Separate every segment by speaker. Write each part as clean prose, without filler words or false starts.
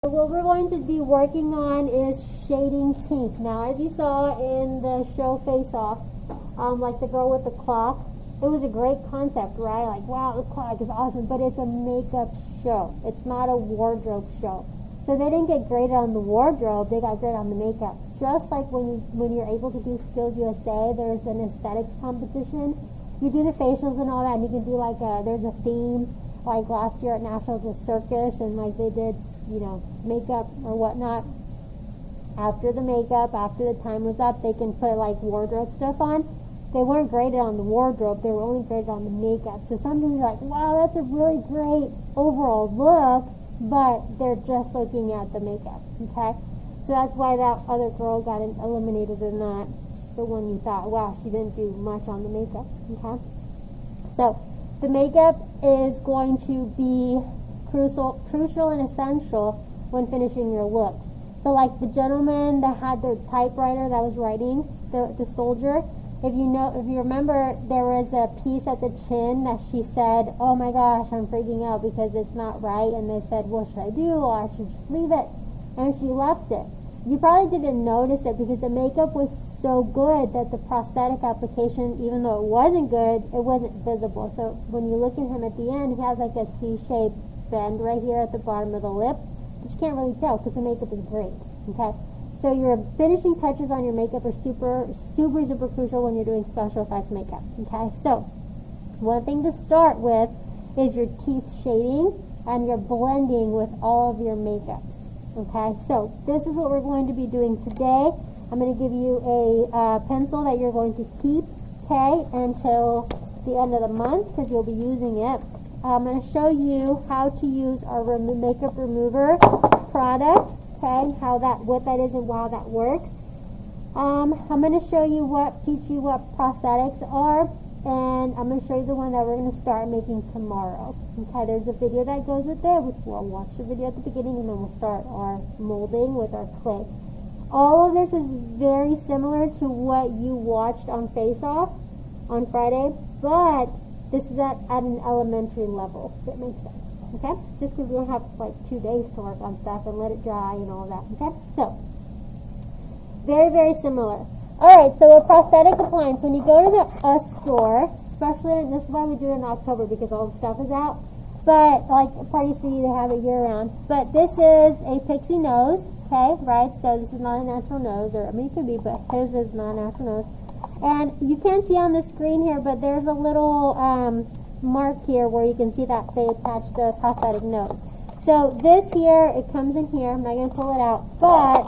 Speaker 1: What we're going to be working on is shading pink. Now, as you saw in the show Face Off, like the girl with the clock, it was a great concept, right? Like, wow, the clock is awesome, but it's a makeup show. It's not a wardrobe show. So they didn't get graded on the wardrobe, they got graded on the makeup. Just like when you're able to do Skills USA, there's an aesthetics competition. You do the facials and all that, and you can do like there's a theme. Like last year at Nationals was circus, and like they did, makeup or whatnot. After the makeup, after the time was up, they can put like wardrobe stuff on. They weren't graded on the wardrobe, they were only graded on the makeup. So sometimes you're like, wow, that's a really great overall look, but they're just looking at the makeup, okay? So that's why that other girl got eliminated and not the one you thought, wow, she didn't do much on the makeup, okay? So the makeup is going to be crucial and essential when finishing your looks. So like the gentleman that had the typewriter that was writing, the soldier, if you remember, there was a piece at the chin that she said, oh my gosh, I'm freaking out because it's not right. And they said, what should I do? Or I should just leave it. And she left it. You probably didn't notice it because the makeup was so good that the prosthetic application, even though it wasn't good, it wasn't visible. So when you look at him at the end, he has like a C-shaped bend right here at the bottom of the lip, but you can't really tell because the makeup is great, okay? So your finishing touches on your makeup are super crucial when you're doing special effects makeup, okay? So one thing to start with is your teeth shading and your blending with all of your makeups, okay? So this is what we're going to be doing today. I'm going to give you a pencil that you're going to keep, okay, until the end of the month because you'll be using it. I'm going to show you how to use our makeup remover product, okay, what that is and how that works. I'm going to teach you what prosthetics are, and I'm going to show you the one that we're going to start making tomorrow. Okay, there's a video that goes with it, which we'll watch the video at the beginning, and then we'll start our molding with our clay. All of this is very similar to what you watched on Face Off on Friday, but this is at an elementary level, if it makes sense, okay? Just because we don't have like 2 days to work on stuff and let it dry and all that, okay? So, very, very similar. Alright, so a prosthetic appliance, when you go to the store, especially, and this is why we do it in October because all the stuff is out, but like Party City, they have it year round. But this is a Pixie Nose, okay, right? So this is not a natural nose, or I mean it could be, but his is not a natural nose. And you can't see on the screen here, but there's a little mark here where you can see that they attach the prosthetic nose. So this here, it comes in here. I'm not going to pull it out, but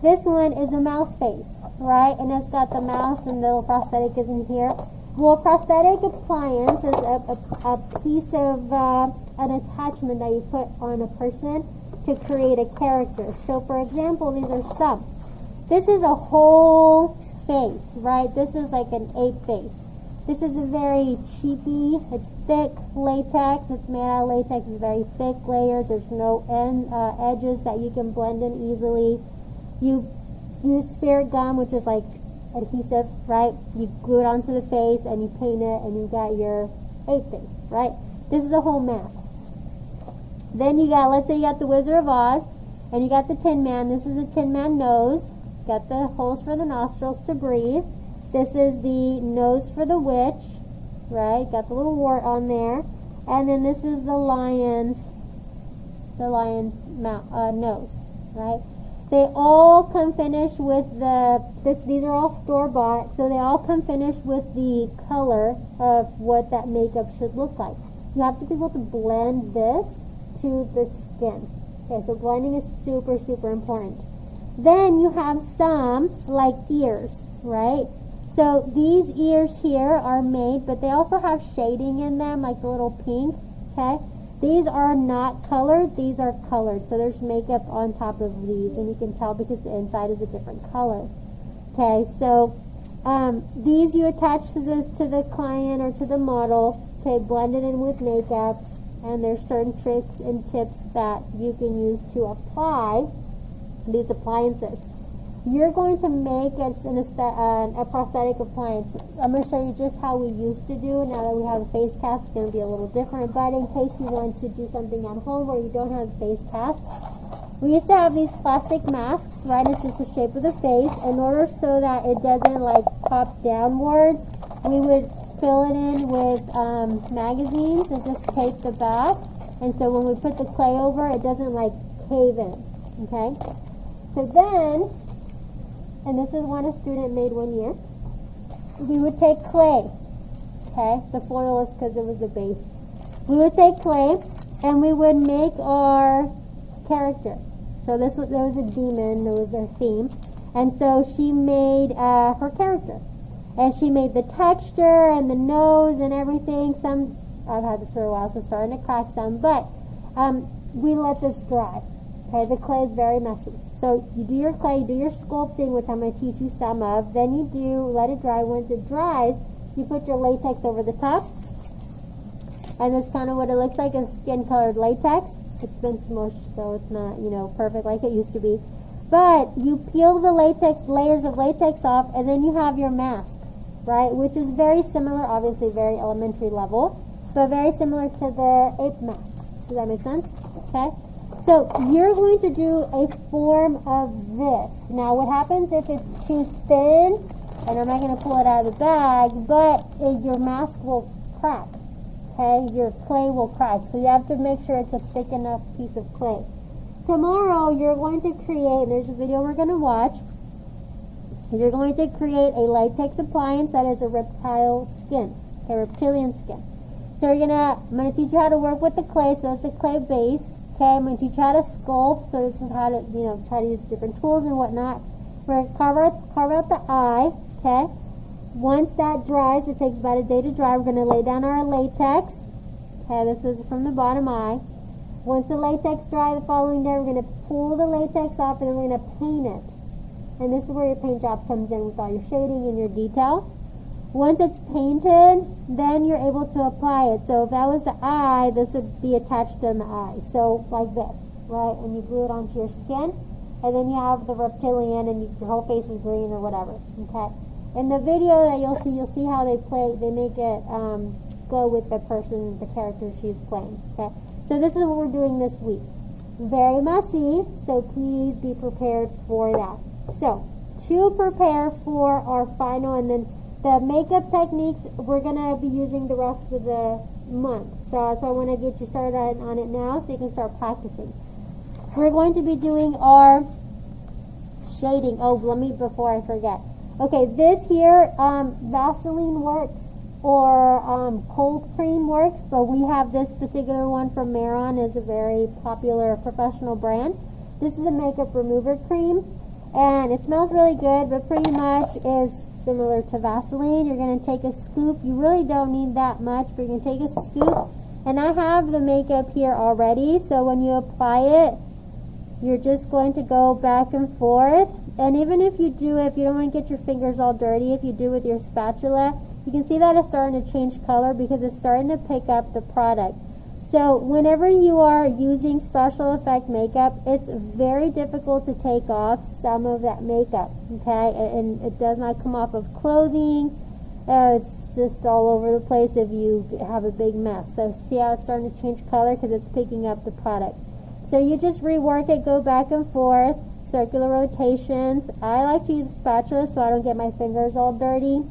Speaker 1: this one is a mouse face, right? And it's got the mouse and the little prosthetic is in here. Well, prosthetic appliance is a piece of an attachment that you put on a person to create a character. So, for example, these are some. This is a whole face, right? This is like an ape face. This is a very cheapy, it's thick latex. It's made out of latex. It's very thick layered. There's no edges that you can blend in easily. You use spirit gum, which is like adhesive, right? You glue it onto the face and you paint it and you got your ape face, right? This is a whole mask. Then you got, let's say you got the Wizard of Oz and you got the Tin Man. This is a Tin Man nose. Got the holes for the nostrils to breathe. This is the nose for the witch, right? Got the little wart on there. And then this is the lion's nose, right? They all come finished with these are all store-bought, so they all come finished with the color of what that makeup should look like. You have to be able to blend this to the skin. Okay, so blending is super, super important. Then you have some like ears, right? So these ears here are made, but they also have shading in them, like the little pink, okay? These are not colored, these are colored. So there's makeup on top of these, and you can tell because the inside is a different color. Okay, so these you attach to the client or to the model, okay, blend it in with makeup, and there's certain tricks and tips that you can use to apply these appliances. You're going to make a prosthetic appliance. I'm going to show you just how we used to do it. Now that we have a face cast, it's going to be a little different. But in case you want to do something at home where you don't have a face cast, We used to have these plastic masks, right? It's just the shape of the face. In order so that it doesn't like pop downwards, we would fill it in with magazines and just tape the back. And so when we put the clay over, it doesn't like cave in, okay? So then, and this is one a student made one year, we would take clay, okay? The foil is because it was the base. We would take clay and we would make our character. So there was a demon, there was her theme. And so she made her character. And she made the texture and the nose and everything. Some, I've had this for a while, so it's starting to crack some. But we let this dry. Okay, the clay is very messy. So you do your clay, you do your sculpting, which I'm going to teach you some of. Then you let it dry. Once it dries, you put your latex over the top. And that's kind of what it looks like, is skin-colored latex. It's been smushed, so it's not, perfect like it used to be. But you peel the layers of latex off, and then you have your mask, right? Which is very similar, obviously very elementary level, but very similar to the ape mask. Does that make sense? Okay. So you're going to do a form of this. Now what happens if it's too thin, and I'm not going to pull it out of the bag, but your mask will crack. Okay, your clay will crack. So you have to make sure it's a thick enough piece of clay. Tomorrow you're going to create, and there's a video we're going to watch, you're going to create a latex appliance that is a reptile skin, a reptilian skin. So I'm going to teach you how to work with the clay. So it's the clay base. Okay, I'm going to teach you how to sculpt. So this is how to, try to use different tools and whatnot. We're going to carve out the eye. Okay. Once that dries, it takes about a day to dry, we're going to lay down our latex. Okay, this was from the bottom eye. Once the latex dry the following day, we're going to pull the latex off and then we're going to paint it. And this is where your paint job comes in with all your shading and your detail. Once it's painted, then you're able to apply it. So if that was the eye, this would be attached in the eye. So like this, right? And you glue it onto your skin. And then you have the reptilian and your whole face is green or whatever. Okay. In the video that you'll see how they make it go with the person, the character she's playing. Okay, so this is what we're doing this week. Very messy, so please be prepared for that. So, to prepare for our final, and then the makeup techniques, we're going to be using the rest of the month. So I want to get you started on it now so you can start practicing. We're going to be doing our shading. Oh, before I forget. Okay, this here, Vaseline works or cold cream works, but we have this particular one from Maron, is a very popular professional brand. This is a makeup remover cream, and it smells really good, but pretty much is similar to Vaseline. You're going to take a scoop. You really don't need that much, but you're going to take a scoop, and I have the makeup here already, so when you apply it, you're just going to go back and forth. And even if you don't want to get your fingers all dirty, if you do with your spatula, you can see that it's starting to change color because it's starting to pick up the product. So whenever you are using special effect makeup, it's very difficult to take off some of that makeup, okay? And it does not come off of clothing. It's just all over the place if you have a big mess. So see how it's starting to change color because it's picking up the product. So you just rework it, go back and forth, circular rotations. I like to use a spatula so I don't get my fingers all dirty,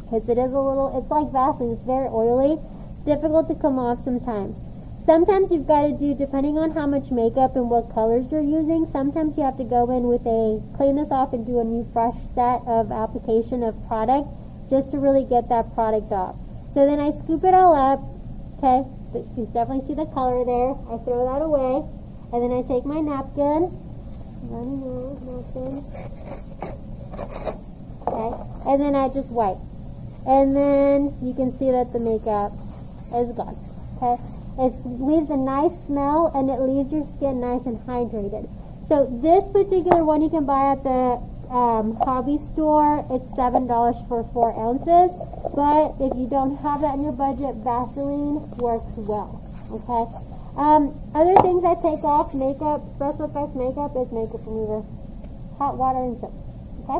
Speaker 1: because it's like Vaseline, it's very oily. It's difficult to come off sometimes. Sometimes you've got to do, depending on how much makeup and what colors you're using, sometimes you have to go in with clean this off and do a new fresh set of application of product just to really get that product off. So then I scoop it all up, okay? You can definitely see the color there. I throw that away, and then I take my napkin, okay, and then I just wipe, and then you can see that the makeup is gone. Okay, it leaves a nice smell, and it leaves your skin nice and hydrated. So this particular one you can buy at the hobby store. It's $7 for 4 ounces, but if you don't have that in your budget, Vaseline works well. Okay, other things I take off makeup, special effects makeup, is makeup remover, hot water and soap. Okay,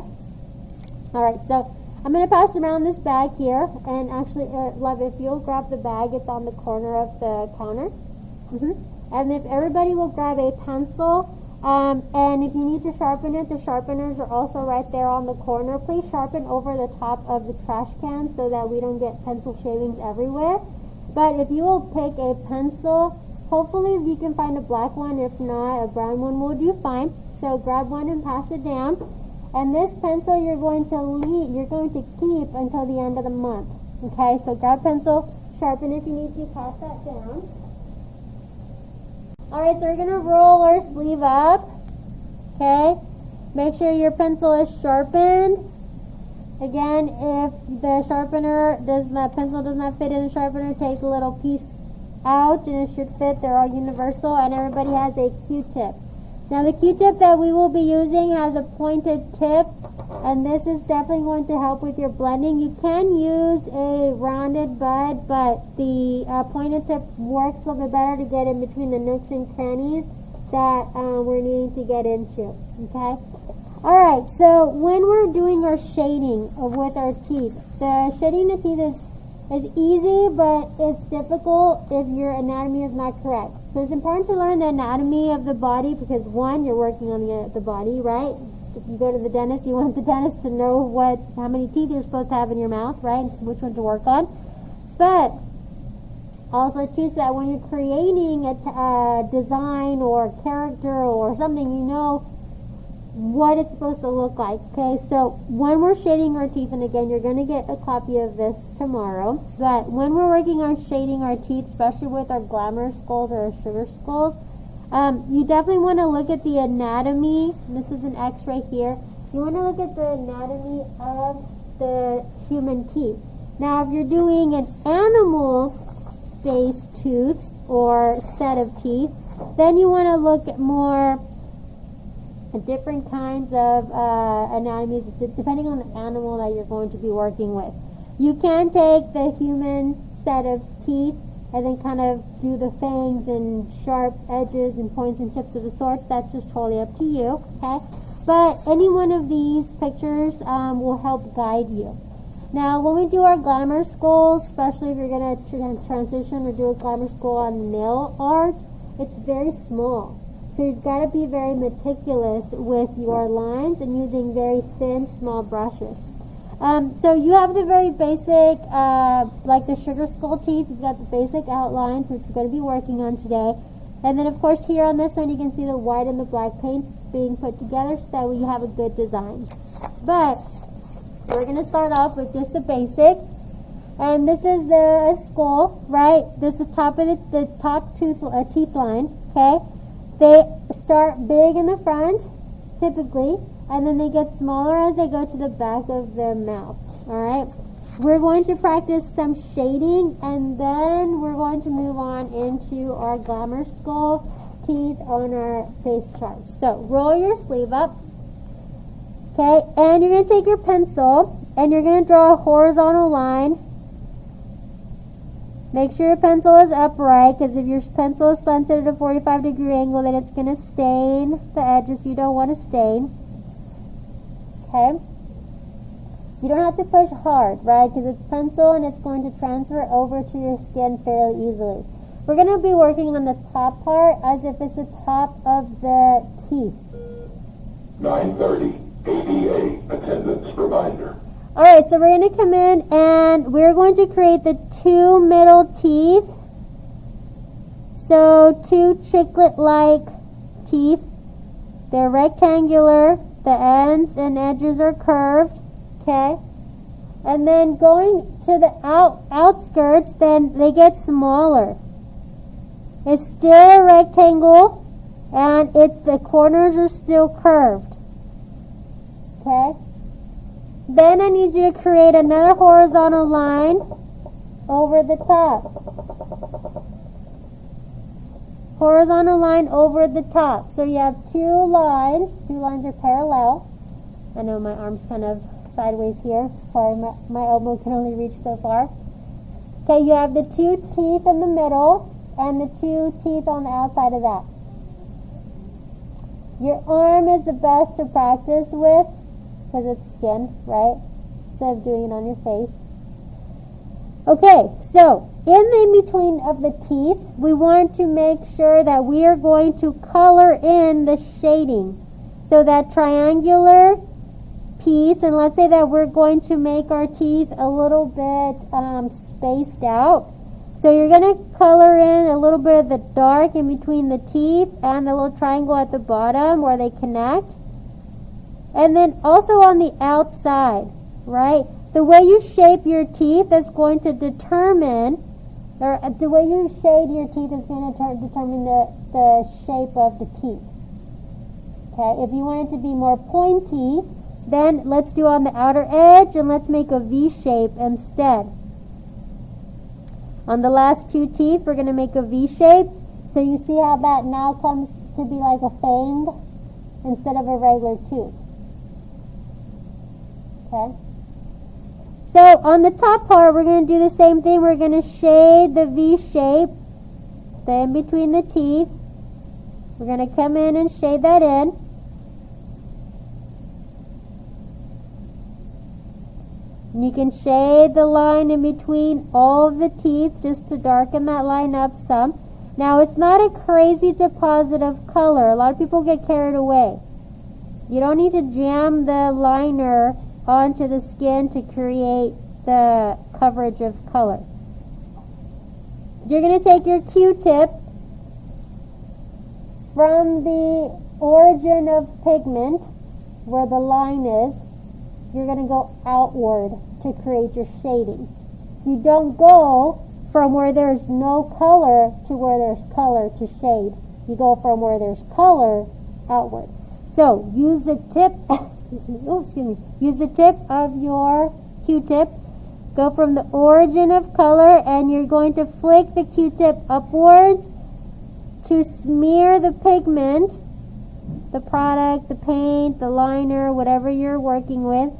Speaker 1: alright, so I'm going to pass around this bag here, and actually, love, if you'll grab the bag, it's on the corner of the counter. And if everybody will grab a pencil, And if you need to sharpen it, the sharpeners are also right there on the corner. Please sharpen over the top of the trash can so that we don't get pencil shavings everywhere. But if you will pick a pencil, hopefully you can find a black one. If not, a brown one will do fine. So grab one and pass it down. And this pencil you're going to keep until the end of the month. Okay, so grab pencil, sharpen if you need to, pass that down. Alright, so we're going to roll our sleeve up. Okay, make sure your pencil is sharpened. Again, if the pencil does not fit in the sharpener, take the little piece out and it should fit. They're all universal, and everybody has a Q-tip. Now the Q-tip that we will be using has a pointed tip, and this is definitely going to help with your blending. You can use a rounded bud, but the pointed tip works a little bit better to get in between the nooks and crannies that we're needing to get into. Okay? Alright, so when we're doing our shading with our teeth, the shading the teeth is easy, but it's difficult if your anatomy is not correct. So it's important to learn the anatomy of the body because, one, you're working on the body, right? If you go to the dentist, you want the dentist to know how many teeth you're supposed to have in your mouth, right? Which one to work on. But also, too, so that when you're creating a design or character or something, you know what it's supposed to look like. Okay, so when we're shading our teeth, and again, you're going to get a copy of this tomorrow, but when we're working on shading our teeth, especially with our glamour skulls or our sugar skulls, you definitely want to look at the anatomy. This is an x-ray here. You want to look at the anatomy of the human teeth. Now, if you're doing an animal-based tooth or set of teeth, then you want to look at more different kinds of anatomies depending on the animal that you're going to be working with. You can take the human set of teeth and then kind of do the fangs and sharp edges and points and tips of the sorts. That's just totally up to you, okay? But any one of these pictures will help guide you. Now, when we do our glamour skulls, especially if you're going to transition or do a glamour skull on nail art, it's very small. So you've got to be very meticulous with your lines and using very thin, small brushes. So you have the very basic, like the sugar skull teeth, you've got the basic outlines, which we're going to be working on today. And then, of course, here on this one, you can see the white and the black paints being put together so that you have a good design. But we're going to start off with just the basic. And this is the skull, right? This is the top of the top teeth line, okay? They start big in the front, typically, and then they get smaller as they go to the back of the mouth, alright? We're going to practice some shading, and then we're going to move on into our glamour skull teeth on our face chart. So, roll your sleeve up, okay? And you're going to take your pencil, and you're going to draw a horizontal line. Make sure your pencil is upright, because if your pencil is slanted at a 45-degree angle, then it's going to stain the edges you don't want to stain. Okay? You don't have to push hard, right? Because it's pencil and it's going to transfer over to your skin fairly easily. We're going to be working on the top part as if it's the top of the teeth.
Speaker 2: 9:30, ADA attendance reminder.
Speaker 1: Alright, so we're going to come in and we're going to create the two middle teeth. So, two chiclet-like teeth. They're rectangular. The ends and edges are curved. Okay? And then going to the outskirts, then they get smaller. It's still a rectangle, and the corners are still curved. Okay? Then I need you to create another horizontal line over the top. Horizontal line over the top. So you have two lines. Two lines are parallel. I know my arm's kind of sideways here. Sorry, my elbow can only reach so far. Okay, you have the two teeth in the middle and the two teeth on the outside of that. Your arm is the best to practice with because it's skin, right? Instead of doing it on your face. Okay, so in between of the teeth, we want to make sure that we are going to color in the shading. So that triangular piece, and let's say that we're going to make our teeth a little bit spaced out. So you're going to color in a little bit of the dark in between the teeth and the little triangle at the bottom where they connect. And then also on the outside, right? The way you shape your teeth is going to determine, or the way you shade your teeth is going to determine the shape of the teeth. Okay, if you want it to be more pointy, then let's do on the outer edge and let's make a V shape instead. On the last two teeth, we're going to make a V shape. So you see how that now comes to be like a fang instead of a regular tooth. Okay. So on the top part, we're going to do the same thing. We're going to shade the V shape, the in between the teeth. We're going to come in and shade that in. And you can shade the line in between all of the teeth just to darken that line up some. Now, it's not a crazy deposit of color. A lot of people get carried away. You don't need to jam the liner onto the skin to create the coverage of color. You're going to take your Q-tip from the origin of pigment, where the line is. You're going to go outward to create your shading. You don't go from where there's no color to where there's color to shade. You go from where there's color outward. So use the tip, use the tip of your Q-tip. Go from the origin of color, and you're going to flick the Q-tip upwards to smear the pigment, the product, the paint, the liner, whatever you're working with,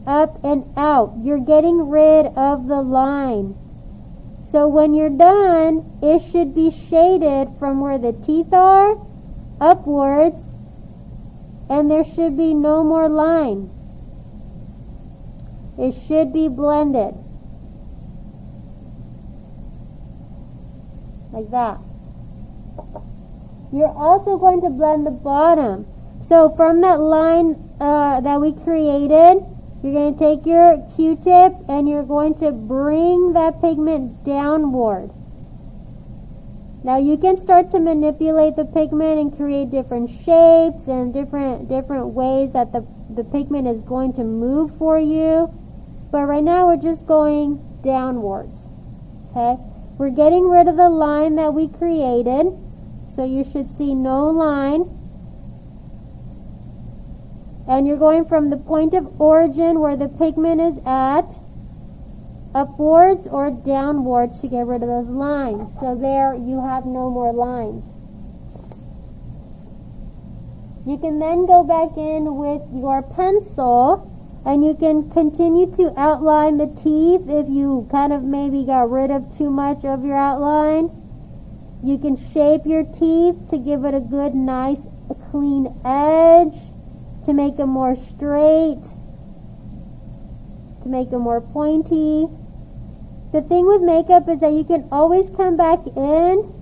Speaker 1: up and out. You're getting rid of the line. So when you're done, it should be shaded from where the teeth are upwards, and there should be no more line. It should be blended. Like that. You're also going to blend the bottom. So from that line that we created, you're going to take your Q-tip and you're going to bring that pigment downward. Now you can start to manipulate the pigment and create different shapes and different ways that the pigment is going to move for you. But right now we're just going downwards. Okay? We're getting rid of the line that we created. So you should see no line. And you're going from the point of origin where the pigment is at, upwards or downwards to get rid of those lines. So there you have no more lines. You can then go back in with your pencil and you can continue to outline the teeth if you kind of maybe got rid of too much of your outline. You can shape your teeth to give it a good, nice, clean edge, to make them more straight, to make them more pointy. The thing with makeup is that you can always come back in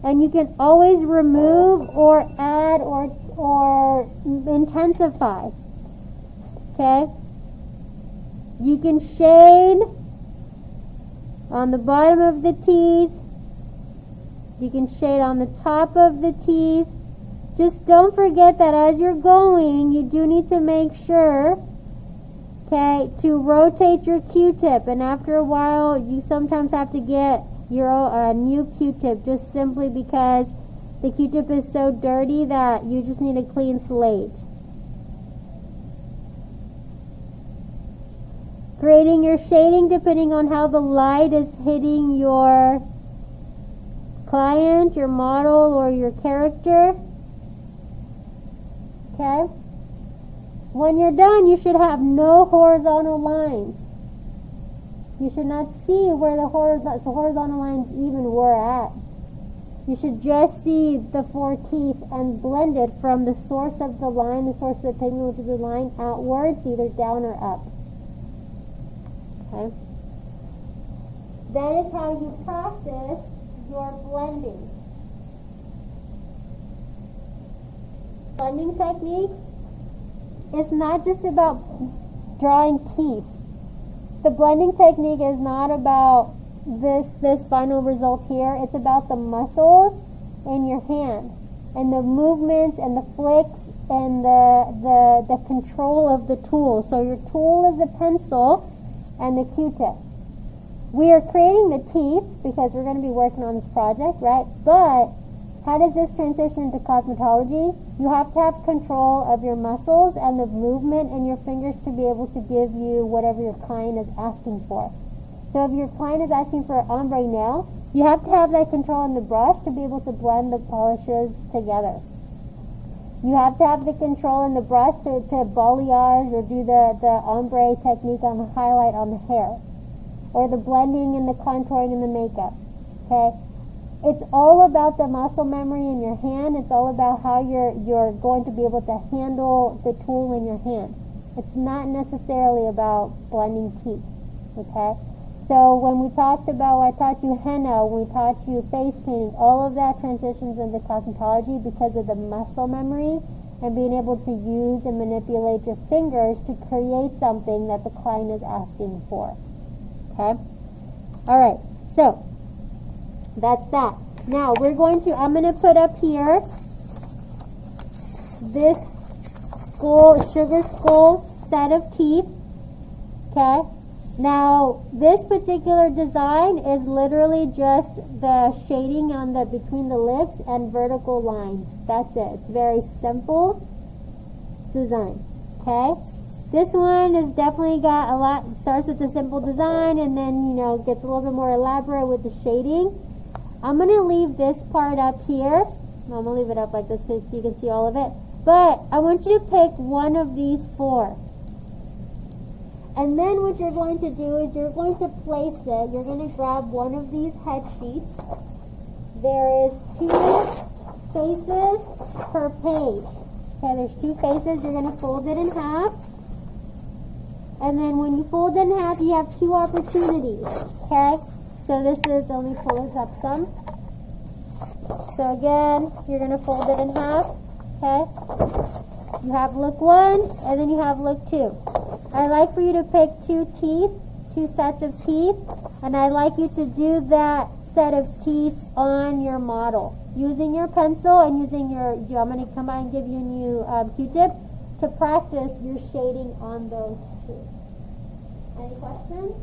Speaker 1: and you can always remove or add or intensify. Okay? You can shade on the bottom of the teeth. You can shade on the top of the teeth. Just don't forget that as you're going, you do need to make sure, okay, to rotate your Q-tip. And after a while, you sometimes have to get your new Q-tip just simply because the Q-tip is so dirty that you just need a clean slate. Creating your shading depending on how the light is hitting your client, your model, or your character. Okay? When you're done, you should have no horizontal lines. You should not see where the horizontal lines even were at. You should just see the 4 teeth and blend it from the source of the line, the source of the pigment, which is the line, outwards, either down or up. Okay? That is how you practice your blending. Blending technique is not just about drawing teeth. The blending technique is not about this final result here. It's about the muscles in your hand and the movement and the flicks and the control of the tool. So your tool is a pencil and the Q-tip. We are creating the teeth because we're going to be working on this project, right? But how does this transition into cosmetology? You have to have control of your muscles and the movement in your fingers to be able to give you whatever your client is asking for. So if your client is asking for an ombre nail, you have to have that control in the brush to be able to blend the polishes together. You have to have the control in the brush to balayage or do the ombre technique on the highlight on the hair, or the blending and the contouring and the makeup. Okay? It's all about the muscle memory in your hand. It's all about how you're going to be able to handle the tool in your hand. It's not necessarily about blending teeth. Okay? So when we talked about, I taught you henna, we taught you face painting, all of that transitions into cosmetology because of the muscle memory and being able to use and manipulate your fingers to create something that the client is asking for. Okay? Alright, so that's that. Now I'm going to put up here this sugar skull set of teeth. Okay? Now, this particular design is literally just the shading on between the lips and vertical lines. That's it. It's very simple design. Okay? This one has definitely got a lot. It starts with a simple design and then, gets a little bit more elaborate with the shading. I'm going to leave this part up here. I'm going to leave it up like this so you can see all of it. But I want you to pick one of these four. And then what you're going to do is you're going to place it. You're going to grab one of these head sheets. There is 2 faces per page. Okay, there's 2 faces. You're going to fold it in half. And then when you fold it in half, you have 2 opportunities. Okay, so this is, let me pull this up some. So again, you're going to fold it in half. Okay, you have look 1 and then you have look 2. I like for you to pick 2 sets of teeth, and I like you to do that set of teeth on your model using your pencil and using I'm going to come by and give you a new Q-tip to practice your shading on those 2. Any questions?